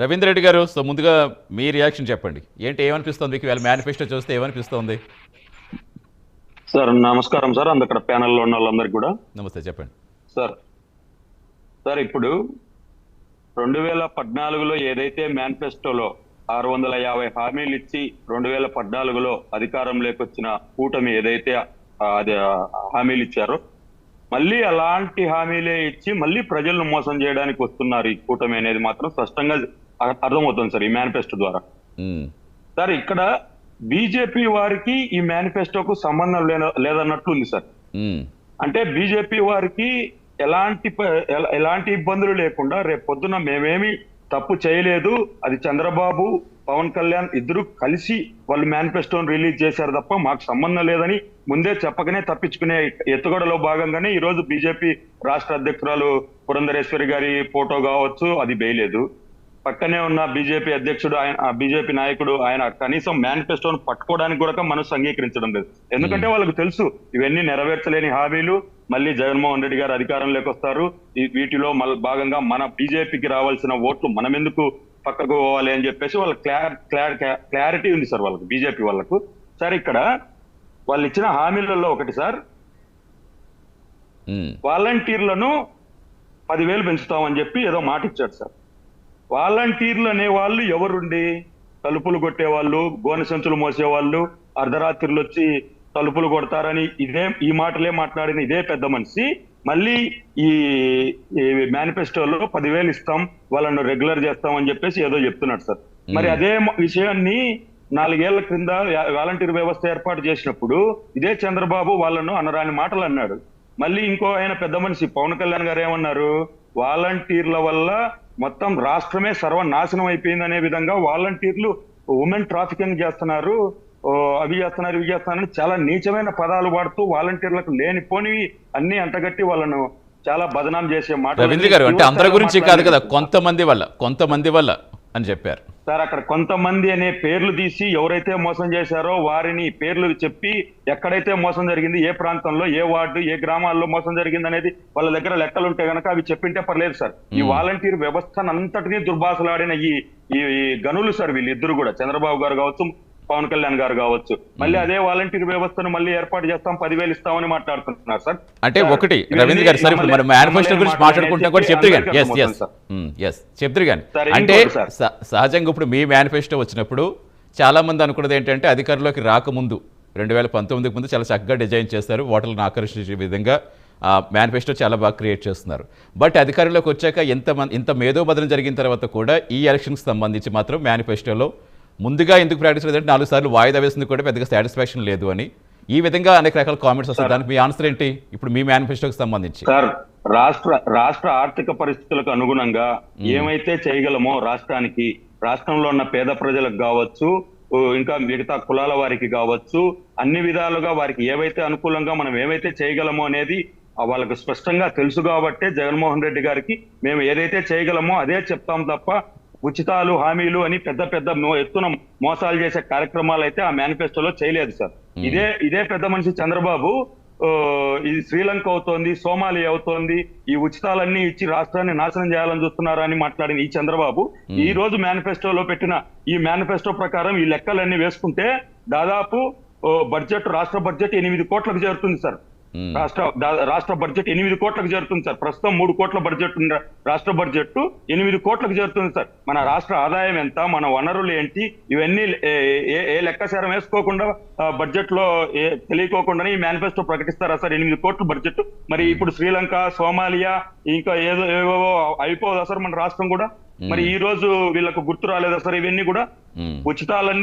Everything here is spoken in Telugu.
రవీంద్ర రెడ్డి గారు, సో ముందుగా మీ రియాక్షన్ చెప్పండి. ఏంటి, ఏమనిపిస్తుంది మీకు ఇవాళ మేనిఫెస్టో చూస్తే ఏమనిపిస్తుంది? సార్ నమస్కారం సార్, అక్కడ ప్యానెల్లో ఉన్న వాళ్ళందరికీ కూడా నమస్తే, చెప్పండి. సార్. సార్ ఇప్పుడు 2014లో ఏదైతే మేనిఫెస్టోలో 650 హామీలు ఇచ్చి 2014లో అధికారంలోకి వచ్చిన కూటమి ఏదైతే అది హామీలు ఇచ్చారో, మళ్ళీ అలాంటి హామీలే ఇచ్చి మళ్ళీ ప్రజలను మోసం చేయడానికి వస్తున్నారు ఈ కూటమి అనేది మాత్రం స్పష్టంగా అర్థమవుతుంది సార్ ఈ మేనిఫెస్టో ద్వారా. సార్ ఇక్కడ బీజేపీ వారికి ఈ మేనిఫెస్టోకు సంబంధం లేదన్నట్లు ఉంది సార్. అంటే బీజేపీ వారికి ఎలాంటి ఇబ్బందులు లేకుండా రేపు పొద్దున మేమేమి తప్పు చేయలేదు, అది చంద్రబాబు పవన్ కళ్యాణ్ ఇద్దరు కలిసి వాళ్ళు మేనిఫెస్టోని రిలీజ్ చేశారు తప్ప మాకు సంబంధం లేదని ముందే చెప్పకనే తప్పించుకునే ఎత్తుగడలో భాగంగానే ఈ రోజు బీజేపీ రాష్ట్ర అధ్యక్షురాలు పురంధరేశ్వరి గారి ఫోటో కావచ్చు అది వేయలేదు. పక్కనే ఉన్న బీజేపీ అధ్యక్షుడు బీజేపీ నాయకుడు ఆయన కనీసం మేనిఫెస్టోను పట్టుకోవడానికి కూడా మనసు అంగీకరించడం లేదు. ఎందుకంటే వాళ్ళకు తెలుసు ఇవన్నీ నెరవేర్చలేని హామీలు, మళ్ళీ జగన్మోహన్ రెడ్డి గారు అధికారంలోకి వస్తారు, వీటిలో భాగంగా మన బీజేపీకి రావాల్సిన ఓట్లు మనం ఎందుకు పక్కకు పోవాలి అని చెప్పేసి వాళ్ళ క్లారిటీ ఉంది సార్ వాళ్ళకు, బీజేపీ వాళ్ళకు. సార్ ఇక్కడ వాళ్ళు ఇచ్చిన హామీలలో ఒకటి సార్, వాలంటీర్లను 10,000 పెంచుతామని చెప్పి ఏదో మాట ఇచ్చాడు సార్. వాలంటీర్లు అనే వాళ్ళు ఎవరుండి, తలుపులు కొట్టేవాళ్ళు, గోనె సంచులు మోసేవాళ్ళు, అర్ధరాత్రులు వచ్చి తలుపులు కొడతారని ఈ మాటలే మాట్లాడిన ఇదే పెద్ద మనిషి మళ్ళీ ఈ మేనిఫెస్టోలో 10,000 ఇస్తాం, వాళ్ళను రెగ్యులర్ చేస్తాం అని చెప్పేసి ఏదో చెప్తున్నాడు సార్. మరి అదే విషయాన్ని 4 ఏళ్ల క్రింద వాలంటీర్ వ్యవస్థ ఏర్పాటు చేసినప్పుడు ఇదే చంద్రబాబు వాళ్ళను అనరాని మాటలు అన్నాడు. మళ్ళీ ఇంకో ఆయన పెద్ద మనిషి పవన్ కళ్యాణ్ గారు ఏమన్నారు, వాలంటీర్ల వల్ల మొత్తం రాష్ట్రమే సర్వనాశనం అయిపోయింది అనే విధంగా వాలంటీర్లు ఉమెన్ ట్రాఫికింగ్ చేస్తున్నారు, అవి చేస్తున్నారు ఇవి చేస్తున్నారని చాలా నీచమైన పదాలు వాడుతూ వాలంటీర్లకు లేనిపోని అన్ని అంటగట్టి వాళ్ళను చాలా బదనాం చేసే మాట. రవీంద్ర గారు, అంటే అందరి గురించి కాదు కదా, కొంతమంది వల్ల అని చెప్పారు సార్. అక్కడ కొంతమంది అనే పేర్లు తీసి ఎవరైతే మోసం చేశారో వారిని పేర్లు చెప్పి ఎక్కడైతే మోసం జరిగింది, ఏ ప్రాంతంలో, ఏ వార్డు, ఏ గ్రామాల్లో మోసం జరిగింది అనేది వాళ్ళ దగ్గర లెక్కలు ఉంటే గనక అవి చెప్పింటే పర్లేదు సార్. ఈ వాలంటీర్ వ్యవస్థనంతటినీ దుర్భాషలాడిన ఈ గనులు సార్ వీళ్ళిద్దరు కూడా, చంద్రబాబు గారు కావచ్చు, పవన్ కళ్యాణ్ గారు కావచ్చు. మళ్ళీ అదే వాలంటీర్ వ్యవస్థను మళ్ళీ ఏర్పాటు చేస్తాం, 10,000 ఇస్తామని మాట్లాడుతున్నారు సార్. అంటే ఒకటి రవీంద్ర గారు, సార్ ఇప్పుడు మనం మేనిఫెస్టో గురించి మాట్లాడుకుంటాం కూడా చెప్తారు కానీ అంటే సహజంగా ఇప్పుడు మీ మేనిఫెస్టో వచ్చినప్పుడు చాలా మంది అనుకున్నది ఏంటంటే అధికారంలోకి రాకముందు 2019కి ముందు చాలా చక్కగా డిజైన్ చేస్తారు, ఓటర్లను ఆకర్షించే విధంగా మేనిఫెస్టో చాలా బాగా క్రియేట్ చేస్తున్నారు. బట్ అధికారంలోకి వచ్చాక ఇంత మేధోబదనం జరిగిన తర్వాత కూడా ఈ ఎలక్షన్కి సంబంధించి మాత్రం మేనిఫెస్టోలో ముందుగా ఎందుకు ప్రాక్టీస్ లేదంటే 4 సార్లు వాయిదా వేసింది కూడా పెద్దగా సాటిస్ఫాక్షన్ లేదు అని ఈ విధంగా అనేక రకాల కామెంట్స్ వస్తాయి. దానికి మీ ఆన్సర్ ఏంటి ఇప్పుడు మీ మేనిఫెస్టోకి సంబంధించి? సార్, రాష్ట్ర ఆర్థిక పరిస్థితులకు అనుగుణంగా ఏమైతే చేయగలమో రాష్ట్రంలో ఉన్న పేద ప్రజలకు కావచ్చు, ఇంకా మిగతా కులాల వారికి కావచ్చు, అన్ని విధాలుగా వారికి ఏవైతే అనుకూలంగా మనం ఏవైతే చేయగలమో అనేది వాళ్ళకు స్పష్టంగా తెలుసు కాబట్టే జగన్మోహన్ రెడ్డి గారికి మేము ఏదైతే చేయగలమో అదే చెప్తాం తప్ప ఉచితాలు, హామీలు అని పెద్ద ఎత్తున మోసాలు చేసే కార్యక్రమాలు అయితే ఆ మేనిఫెస్టోలో చేయలేదు సార్. ఇదే పెద్ద మనిషి చంద్రబాబు ఇది శ్రీలంక అవుతోంది, సోమాలియా అవుతోంది, ఈ ఉచితాలన్నీ ఇచ్చి రాష్ట్రాన్ని నాశనం చేయాలని చూస్తున్నారు అని మాట్లాడిన ఈ చంద్రబాబు ఈ రోజు మేనిఫెస్టోలో పెట్టిన ఈ మేనిఫెస్టో ప్రకారం ఈ లెక్కలన్నీ వేసుకుంటే దాదాపు రాష్ట్ర బడ్జెట్ 8 కోట్లకు చేరుతుంది సార్. రాష్ట్ర బడ్జెట్ 8 కోట్లకు చేరుతుంది సార్. ప్రస్తుతం 3 కోట్ల బడ్జెట్ ఉన్న రాష్ట్ర బడ్జెట్ 8 కోట్లకు చేరుతుంది సార్. మన రాష్ట్ర ఆదాయం ఎంత, మన వనరులు ఏంటి, ఇవన్నీ ఏ లెక్కసారం వేసుకోకుండా బడ్జెట్ లో తెలియకోకుండానే ఈ మేనిఫెస్టో ప్రకటిస్తారా సార్? 8 కోట్ల బడ్జెట్. మరి ఇప్పుడు శ్రీలంక, సోమాలియా ఇంకా ఏవో అయిపోదా సార్ మన రాష్ట్రం కూడా? మరి ఈ రోజు వీళ్ళకు గుర్తు రాలేదా సార్ ఇవన్నీ కూడా? ఉచితాలన్నీ